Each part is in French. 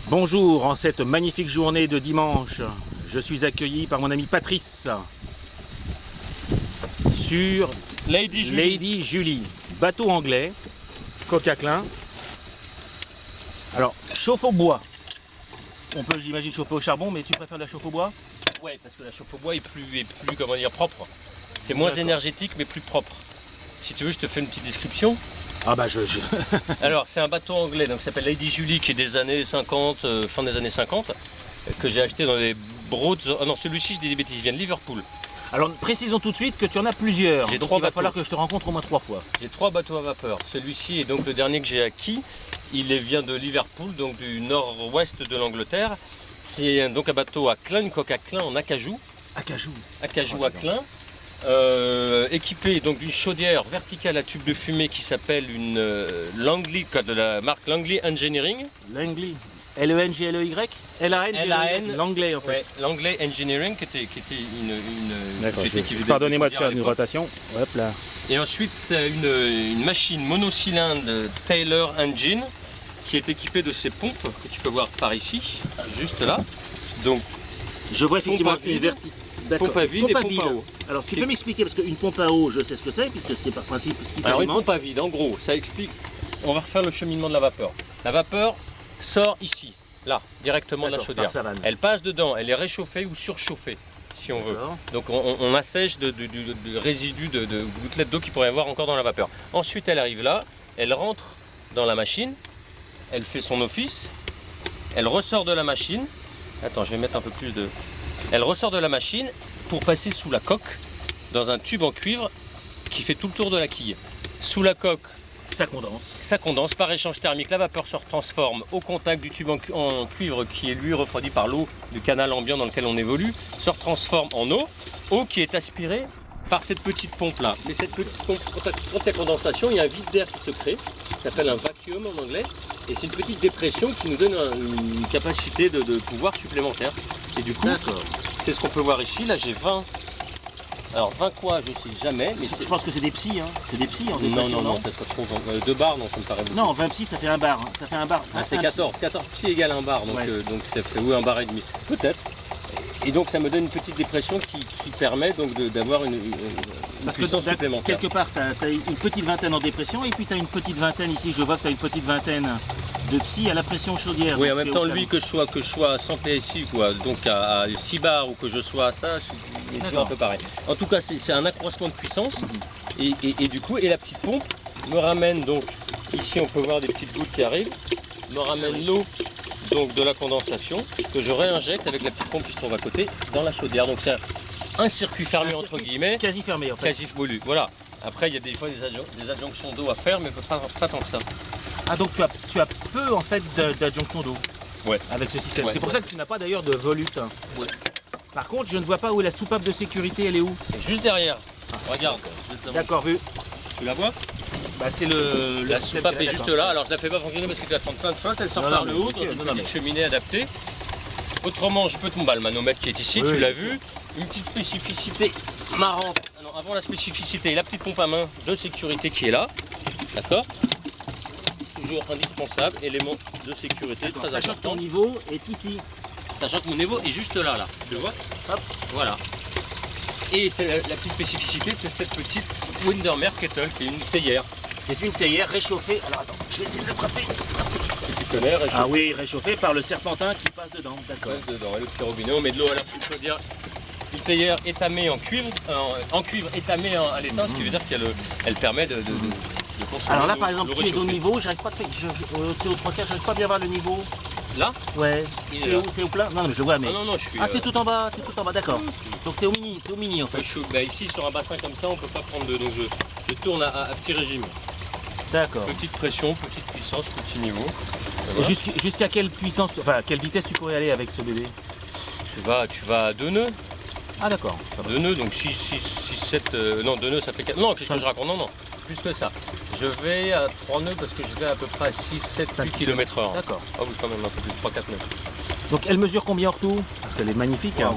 Bonjour, en cette magnifique journée de dimanche, je suis accueilli par mon ami Patrice sur Lady Julie, bateau anglais, coque à clin. Alors, chauffe au bois. On peut, j'imagine, chauffer au charbon, mais tu préfères la chauffe au bois? Ouais, parce que la chauffe au bois est plus comment dire, propre. C'est moins énergétique, mais plus propre. Si tu veux, je te fais une petite description. Ah bah Alors, c'est un bateau anglais, donc, qui s'appelle Lady Julie, qui est des années 50, fin des années 50, que j'ai acheté dans les Broads. Ah non, celui-ci, je dis des bêtises, il vient de Liverpool. Alors, précisons tout de suite que tu en as plusieurs. J'ai donc 3 il va bateaux. falloir que je te rencontre au moins 3 fois. J'ai 3 bateaux à vapeur. Celui-ci est donc le dernier que j'ai acquis. Il vient de Liverpool, donc du nord-ouest de l'Angleterre. C'est donc un bateau à clin, une coque à clin en acajou. Acajou. Acajou à clin. Équipé donc d'une chaudière verticale à tube de fumée qui s'appelle une Langley, de la marque Langley Engineering. Langley. L-E-N-G-L-E-Y L-A-N, Langley en fait. Ouais, Langley Engineering qui était une D'accord, société qui faisait des pardonnez-moi de chaudières faire à une l'époque. rotation. Hop là. Et ensuite une machine monocylindre Taylor Engine qui est équipée de ces pompes que tu peux voir par ici, juste là. Donc Je vois effectivement pompe à une vide, verticale. pompe à vide et pompe à eau. Alors tu peux m'expliquer, parce qu'une pompe à eau, je sais ce que c'est, puisque c'est par principe ce qui Alors une t'alimente. pompe à vide, en gros, ça explique. On va refaire le cheminement de la vapeur. La vapeur sort ici, là, directement de la D'accord, chaudière. par savane. Elle passe dedans, elle est réchauffée ou surchauffée, si on veut. D'accord. Donc on assèche de résidus de gouttelettes d'eau qu'il pourrait y avoir encore dans la vapeur. Ensuite elle arrive là, elle rentre dans la machine, elle fait son office, elle ressort de la machine. Attends, je vais mettre un peu plus de... Elle ressort de la machine pour passer sous la coque dans un tube en cuivre qui fait tout le tour de la quille. Sous la coque, ça condense par échange thermique, la vapeur se transforme au contact du tube en cuivre qui est lui refroidi par l'eau du canal ambiant dans lequel on évolue, se transforme en eau qui est aspirée par cette petite pompe là. Mais cette petite pompe, quand il y a condensation, il y a un vide d'air qui se crée, ça s'appelle un vacuum en anglais, et c'est une petite dépression qui nous donne une capacité de pouvoir supplémentaire. Et du coup, c'est ce qu'on peut voir ici, là j'ai 20. Alors 20 quoi, je sais jamais, mais Je pense que c'est des psys, hein. C'est des psys en non, dépression, non, ça serait trop. 2 bars, non, ça me paraît beaucoup. Non, 20 psys, ça fait un bar. Hein. Ça fait un bar. Ah, c'est 14 psy égale un bar, donc, Ouais. donc ça fait un bar et demi, peut-être. Et donc ça me donne une petite dépression qui permet donc d'avoir une Parce puissance que supplémentaire. quelque part, tu as une petite vingtaine en dépression, et puis tu as une petite vingtaine ici. Je vois que tu as une petite vingtaine de psys à la pression chaudière. Oui, donc en même t'es temps, au lui, calme. que je sois à 100 PSI, quoi, donc à 6 bars, ou que je sois à ça, c'est toujours un peu pareil. En tout cas, c'est un accroissement de puissance, et du coup, et la petite pompe me ramène, donc, ici on peut voir des petites gouttes qui arrivent, me ramène l'eau donc de la condensation, que je réinjecte avec la petite pompe qui se trouve à côté, dans la chaudière. Donc c'est un circuit fermé, Un entre circuit guillemets, Quasi fermé en fait. quasi voulu. Voilà. Après, il y a des fois des adjonctions d'eau à faire, mais pas tant que ça. Ah, donc tu as peu en fait d'adjonction d'eau Ouais. avec ce système. Ouais. C'est pour ça que tu n'as pas d'ailleurs de volute. Ouais. Par contre, je ne vois pas où est la soupape de sécurité, elle est où? Et juste derrière, regarde. D'accord, vu. Tu la vois? Bah, c'est le La système soupape qui est juste là, alors je la fais pas fonctionner parce que tu vas prendre plein de flotte, elle sort Non, par non, le mais haut ok, dans une non, non, petite cheminée adaptée. Autrement, je peux te le manomètre qui est ici, Oui, tu l'as bien vu. Une petite spécificité marrante. Alors avant la spécificité, la petite pompe à main de sécurité qui est là, d'accord? Toujours indispensable, élément de sécurité très Sachant que ton important. niveau est ici. Sachant que mon niveau est juste là, tu vois? Hop, voilà. Et c'est la petite spécificité, c'est cette petite Windermere Kettle qui est une théière. C'est une théière réchauffée. Alors attends, je vais essayer de l'attraper. Tu connais, réchauffée. Ah oui, réchauffée par le serpentin qui passe dedans. D'accord. Passe dedans, et le petit robinet, on met de l'eau à la petite chaudière. Une théière étamée en cuivre étamée à l'étain, ce qui veut dire qu'elle permet de consommer. Alors là, par exemple, l'eau tu es au réchauffée. niveau, j'arrive pas à tu es au 3 quarts, j'arrive pas à bien voir le niveau. Là? Ouais. Il Tu est es là. où? T'es au plat? Non, mais je le vois, mais. Non, non, je suis. Ah, t'es tout en bas, d'accord. Donc t'es au mini en fait. Ici, sur un bassin comme ça, on peut pas prendre de. Donc je tourne à petit régime. D'accord. Petite pression, petite puissance, petit niveau. Et jusqu'à quelle puissance, enfin, quelle vitesse tu pourrais aller avec ce bébé? Tu vas à 2 nœuds. Ah, d'accord. 2 nœuds, donc 6, 7. Non, 2 nœuds, ça fait 4. Non, qu'est-ce que je raconte? Non, plus que ça. Je vais à 3 nœuds parce que je vais à peu près à 6, 7, 8 km/h. D'accord. Ah oui, quand même, un peu plus de 3-4 nœuds. Donc elle mesure combien en tout? Parce qu'elle est magnifique. Hein.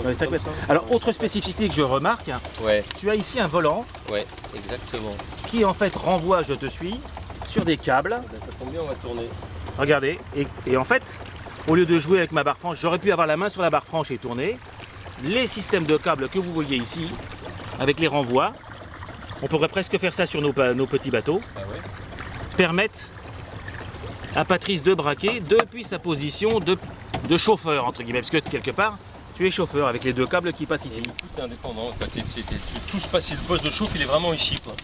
Ouais, ça peut être- Alors, autre spécificité que je remarque, Ouais, tu as ici un volant ouais, exactement. qui en fait renvoie, je te suis, sur des câbles. Ça tombe bien, on va tourner. Regardez, et en fait, au lieu de jouer avec ma barre franche, j'aurais pu avoir la main sur la barre franche et tourner. Les systèmes de câbles que vous voyez ici, avec les renvois, on pourrait presque faire ça sur nos petits bateaux, Ah ouais. permettent à Patrice de braquer depuis sa position de chauffeur, entre guillemets, parce que quelque part, tu es chauffeur avec les deux câbles qui passent ici. Tout est indépendant, quoi. Tout se passe, le poste de chauffe, il est vraiment ici, quoi.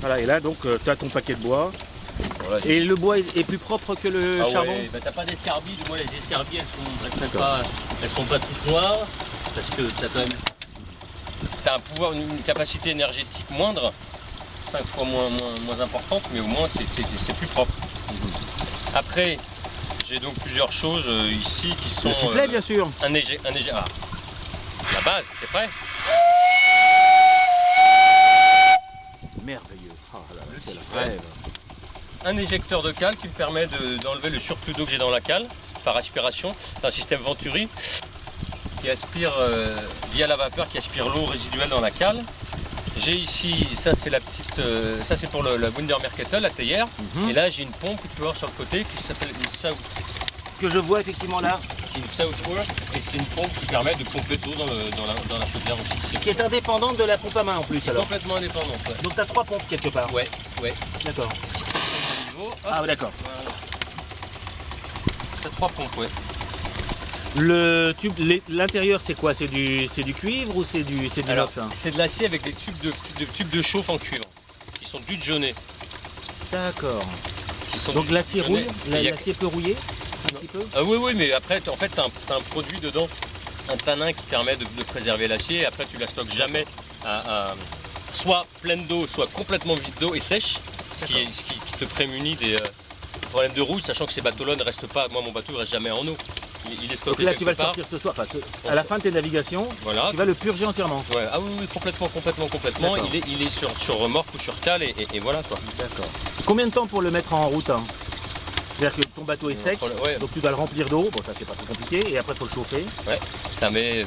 Voilà, et là, donc, tu as ton paquet de bois. Voilà, Et le bois est plus propre que le charbon. ouais, bah, t'as pas d'escarbie, du moins les escarbies elles sont pas toutes noires, parce que t'as quand même t'as un pouvoir, une capacité énergétique moindre, 5 fois moins importante, mais au moins c'est plus propre. Après, j'ai donc plusieurs choses ici qui sont. Le sifflet, bien sûr. Ah, la base, t'es prêt? Merveilleux. Oh là là, Le c'est le sifflet. rêve. Un éjecteur de cale qui me permet d'enlever le surplus d'eau que j'ai dans la cale par aspiration. C'est un système Venturi qui aspire via la vapeur, qui aspire l'eau résiduelle dans la cale. J'ai ici, ça c'est la petite, ça c'est pour la Wundermeer Kettle, la théière. Et là j'ai une pompe que tu peux voir sur le côté qui s'appelle une South. Que je vois effectivement là, Qui est une Southworth et c'est une pompe qui permet de pomper l'eau dans la chaudière aussi. qui est indépendante de la pompe à main en plus C'est alors. complètement indépendante. Ouais. Donc tu as 3 pompes quelque part. Ouais, ouais. D'accord. Niveau, hop, Ah ouais, d'accord. voilà. T'as 3 pompes, ouais. Le tube, l'intérieur c'est quoi? C'est du cuivre ou c'est du Alors, inox hein? c'est de l'acier avec des tubes de chauffe en cuivre qui sont jaunés. D'accord. Qui sont Donc l'acier jaunés. rouille, Et il y a- l'acier peut rouiller un petit peu? Ah oui, oui, mais après, en fait, tu as un produit dedans, un tanin qui permet de préserver l'acier. Et après, tu la stockes jamais soit pleine d'eau, soit complètement vide d'eau et sèche, ce qui te prémunit des problèmes de rouille, sachant que ces bateaux-là ne restent pas. Moi, mon bateau ne reste jamais en eau. Il est Donc stocké là tu vas le quelque part. sortir ce soir, enfin, à la fin de tes navigations, Voilà. tu vas le purger entièrement. Ouais, ah oui, oui, complètement. D'accord. Il est sur remorque ou sur cale et voilà quoi. D'accord. Combien de temps pour le mettre en route hein? C'est-à-dire que ton bateau est sec, Ouais, donc tu dois le remplir d'eau, bon ça c'est pas trop compliqué, et après il faut le chauffer. ouais. Ça met,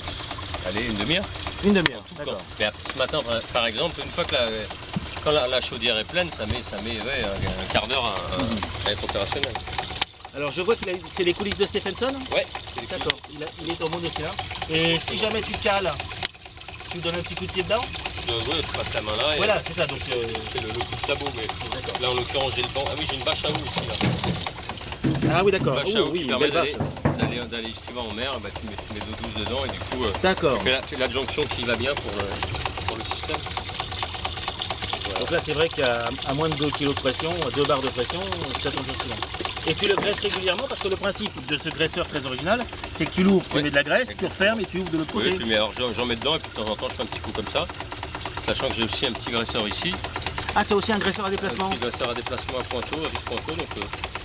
allez, une demi-heure. Une demi-heure, Tout d'accord. quoi. Mais après, ce matin, par exemple, une fois que quand la chaudière est pleine, ça met ouais, un quart d'heure à être opérationnel. Alors je vois que c'est les coulisses de Stephenson. Ouais, D'accord, il est au monde aussi là. Et si jamais tu cales, tu donnes un petit coup de pied dedans. Ouais, je passe la main là et Voilà, c'est ça. Donc, c'est le coup de sabot. Mais là, en l'occurrence, j'ai le banc. Ah oui, j'ai une bâche à eau aussi là. Ah oui, d'accord. Une bâche Oh, à eau oui, qui une permet belle vache. d'aller si tu vas en mer, bah, tu mets d'eau douce dedans et du coup, D'accord. tu fais l'adjonction qui va bien pour le système. Donc là, c'est vrai qu'à moins de 2 kg de pression, 2 barres de pression, ça tombe sur souvent. Et tu le graisses régulièrement parce que le principe de ce graisseur très original, c'est que tu l'ouvres, tu Ouais. mets de la graisse, tu refermes et tu ouvres de l'autre Oui, côté. puis, mais alors j'en mets dedans et puis de temps en temps je fais un petit coup comme ça. Sachant que j'ai aussi un petit graisseur ici. Ah, tu as aussi un graisseur à Un déplacement. petit graisseur à déplacement à pointeau, à vis pointeau. Donc,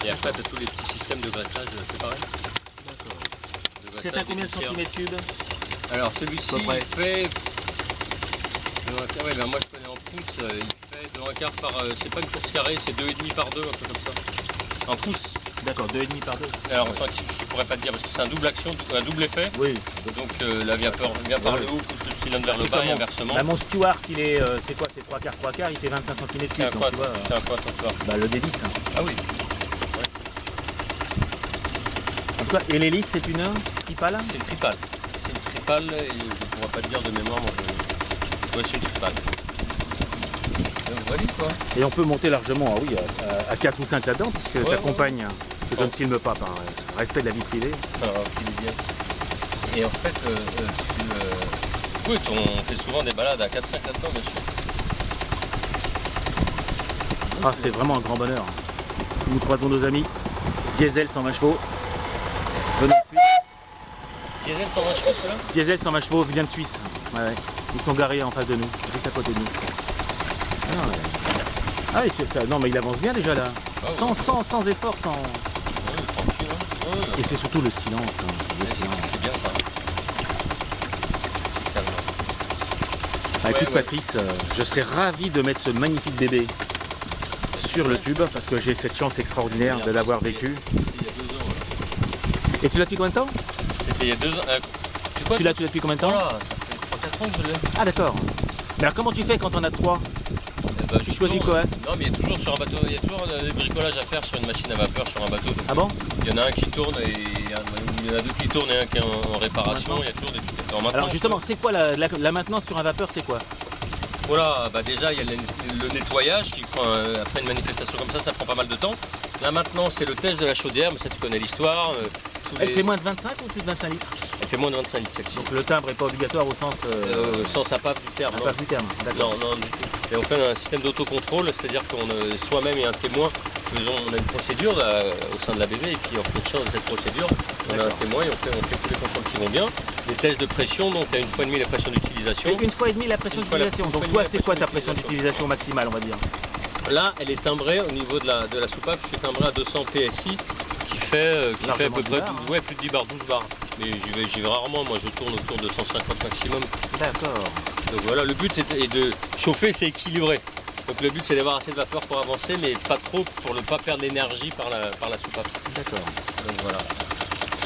et après, tu as tous les petits systèmes de graissage séparés. C'est à combien de centimètres cubes? Alors celui-ci, À peu près. il fait. Ouais, ben moi je connais en pouces, il fait de 1 quart par. C'est pas une course carrée, c'est 2,5 par 2, un peu comme ça. En pouces. D'accord, 2,5 par 2. Alors je pourrais pas te dire parce que c'est un double action, un double effet. Oui. Donc la vapeur vient par le haut, pousse le cylindre vers le bas et inversement. Bah, mon Stewart, il est, c'est quoi? C'est 3 quarts, il fait 25 cm C'est un cubes. quoi, Donc, tu vois, c'est un quoi ton soir. bah, le D10. Hein. Ah oui. En tout cas, et l'hélice, c'est une tripale? C'est une tripale. C'est une tripale et je ne pourrais pas te dire de mémoire. Ouais, c'est une tripale. Donc voilà quoi. Et on peut monter largement, ah oui, à 4 ou 5 là-dedans, puisque ta Ouais, compagne, que je ne filme pas par respect de la vie privée. Alors, qu'il est bien. Et en fait, écoute, on fait souvent des balades à 4-5 là-dedans, bien sûr. Ah, c'est vraiment un grand bonheur. Nous croisons nos amis. Diesel 120 chevaux. Venant de Suisse. Diesel 120 chevaux, celui-là. Diesel 120 chevaux vient de Suisse. Ouais, ouais. Ils sont garés en face de nous, juste à côté de nous. Ah, non, ouais. Ah, et non, mais il avance bien déjà là. Ah, ouais. Sans effort, sans. Ouais, tranquille, hein. Ouais, Et c'est surtout le silence. Hein. Le ouais, silence. c'est bien ça. C'est calme. Ah, écoute ouais. Patrice, je serais ravi de mettre ce magnifique bébé sur le tube parce que j'ai cette chance extraordinaire de l'avoir vécu. C'était il y a 2 ans. Voilà. Et tu l'as depuis combien de temps? C'était il y a 2 ans. C'est quoi Tu l'as depuis combien de temps? Voilà, ça fait 3-4 ans que je l'ai. Ah d'accord. Mais alors comment tu fais quand on a 3? Tu choisis quoi? Non, mais il y a toujours sur un bateau, il y a toujours des bricolages à faire sur une machine à vapeur, sur un bateau. Donc, Ah bon? il y en a un qui tourne et il y en a deux qui tournent et un qui est en réparation. Il y a toujours des trucs à faire. Maintenant, Alors justement, c'est quoi la maintenance sur un vapeur, c'est quoi? voilà, bah déjà il y a le nettoyage qui prend, après une manifestation comme ça prend pas mal de temps. Là maintenant c'est le test de la chaudière, mais ça tu connais l'histoire. Elle fait moins de 25 ou plus de 25 litres? Elle fait moins de 25 litres celle-ci. Donc le timbre n'est pas obligatoire au sens... Sans sa PAF du terme. pas du terme, d'accord. Non, du tout. Et on fait un système d'autocontrôle, c'est-à-dire qu'on soi-même et un témoin, on a une procédure là, au sein de la BV, et puis en fonction de cette procédure, on a un témoin et on fait tous les contrôles qui vont bien. Les tests de pression, donc à 1,5 fois la pression d'utilisation. C'est 1,5 fois la pression d'utilisation. Donc toi, c'est quoi ta pression d'utilisation maximale, on va dire? Là, elle est timbrée au niveau de la soupape, je suis timbré à 200 PSI, qui fait à peu près plus de 10 bars, 12 bars. Mais j'y vais rarement, moi je tourne autour de 150 maximum. D'accord. Donc voilà, le but est de chauffer, c'est équilibré. Donc le but c'est d'avoir assez de vapeur pour avancer, mais pas trop pour ne pas perdre d'énergie par la soupape. D'accord. Donc voilà.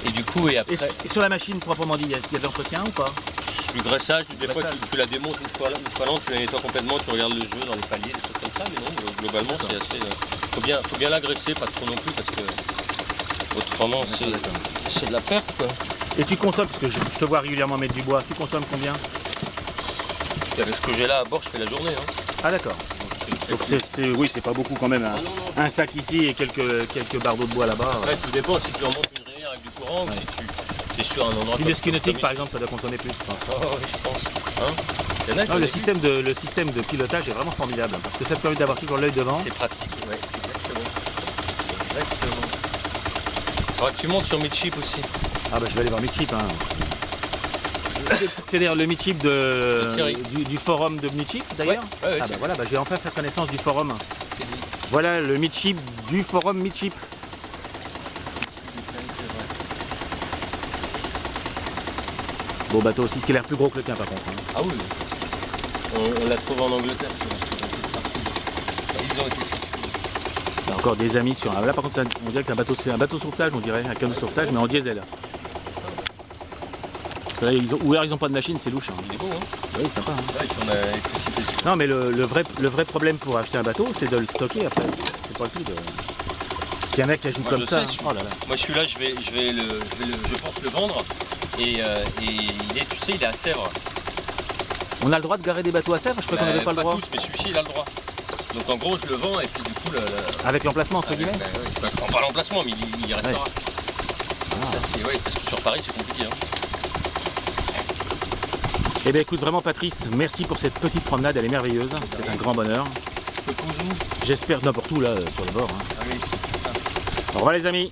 Et du coup, et après... Et sur la machine, proprement dit, il y a de l'entretien ou pas? Du graissage, des fois tu la démontes une fois lente, tu la nettoies complètement, tu regardes le jeu dans les paliers, des choses comme ça, mais non, globalement c'est assez... Faut bien l'agresser, pas trop non plus, parce que autrement c'est de la perte quoi. Et tu consommes, parce que je te vois régulièrement mettre du bois, tu consommes combien? Et avec ce que j'ai là à bord, je fais la journée. Hein. Ah d'accord. Donc oui, c'est pas beaucoup quand même. Hein. Non. Un sac ici et quelques bardeaux de bois là-bas. Ouais, tout dépend si tu remontes une rivière avec du courant, ou si tu es sur un endroit... Puis le ski nautique par exemple, ça doit consommer plus, je pense. Oh oui, je pense. Hein, il y en a qui le système de pilotage est vraiment formidable, parce que ça te permet d'avoir toujours l'œil devant. C'est pratique, ouais, exactement. Alors tu montes sur Midship aussi. Ah bah je vais aller voir Midship. Hein. C'est d'ailleurs le Midship du forum de Midship d'ailleurs. Ouais, ah bah voilà, je vais enfin faire connaissance du forum. Voilà le Midship du forum Midship. Beau bateau aussi, qui a l'air plus gros que le tien par contre. Hein. Ah oui, on l'a trouvé en Angleterre. Ils ont été... Il y a encore des amis sur un... Là par contre on dirait que c'est un bateau sauvetage, on dirait, un canot de sauvetage mais en diesel. Là, ou alors ils n'ont pas de machine, c'est louche. Hein. Il est beau, hein? Oui, sympa. Hein. Ouais, ils ont l'électricité. Non, mais le vrai problème pour acheter un bateau, c'est de le stocker après. C'est pas le tout de... Il y a un mec qui ajoute comme ça. Oh là là. Moi, je suis là, je pense le vendre. Et il est, tu sais, il est à Sèvres. On a le droit de garer des bateaux à Sèvres? Je crois qu'on n'avait pas le droit. Pas tous, mais celui-ci, il a le droit. Donc en gros, je le vends et puis du coup... Avec l'emplacement, entre guillemets? Je prends pas l'emplacement, mais il y restera. Ouais. Ça, ouais, parce que sur Paris, c'est compliqué. Hein. Eh bien écoute, vraiment Patrice, merci pour cette petite promenade, elle est merveilleuse, c'est un grand bonheur. Le Pouzou. J'espère n'importe où là, sur le bord. Hein. Ah oui, c'est ça. Au revoir les amis.